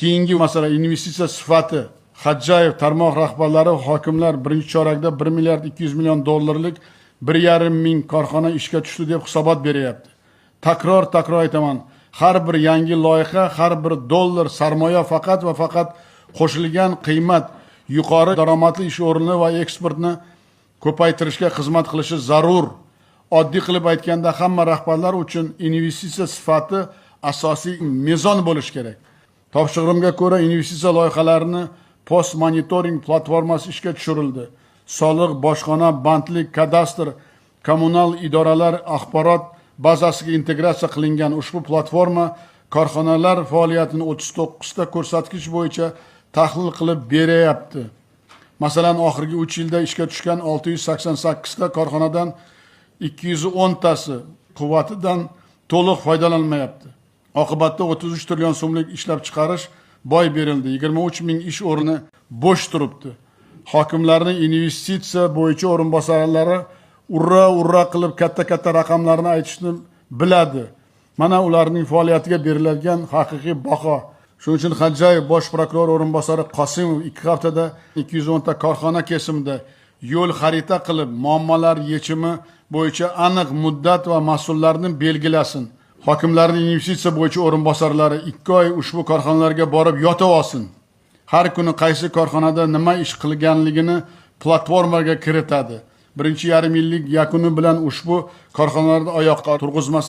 Keyingi masala investitsiya sifati. Hajjayev tarmoq rahbarlari hokimlar birinchi chorakda 1 milliard 200 million dollarlik 1,5 ming korxona ishga tushdi deb hisobot beryapti. Takror aytaman, har bir yangi loyiha, har bir dollar sarmoya faqat va faqat qo'shilgan qiymat, yuqori daromadli ish o'rni va eksportni ko'paytirishga xizmat qilishi zarur. Oddiy qilib aytganda, hamma rahbarlar uchun investitsiya sifati asosiy mezon bo'lishi kerak. Topshirig'imga ko'ra investitsiya loyihalarini post monitoring platformasi ishga tushirildi. Soliq, bojxona, bandlik, kadastr, kommunal idoralar axborot bazasiga integratsiya qilingan ushbu platforma korxonalar faoliyatini 39 ta ko'rsatkich bo'yicha tahlil qilib beryapti. Masalan, oxirgi 3 yilda ishga tushgan 688 ta korxonadan 210 tasi quvvatidan to'liq foydalanmayapti. Oqibatda 33 trillion so'mlik ishlab chiqarish boy berildi. 23 ming ish o'rni bo'sh turibdi. Hokimlarning investitsiya bo'yicha o'rinbosarlari urra qilib katta raqamlarni aytishni biladi. Mana ularning faoliyatiga beriladigan haqiqiy baho. Shuning uchun Hajjayev bosh prokuror o'rinbosari Qosimov 2 haftada 210 ta korxona kesimida yo'l xarita qilib, muammolar yechimi bo'yicha aniq muddat va mas'ullarni belgilasin. Hokimlarning investitsiya bo'yicha o'rinbosarlari 2 oy ushbu korxonalarga borib yotib olsin. Har kuni qaysi korxonada nima ish qilganligini platformaga kiritadi. Birinchi yarim yillik yakuni bilan ushbu korxonalarda oyoqqa turg'izmas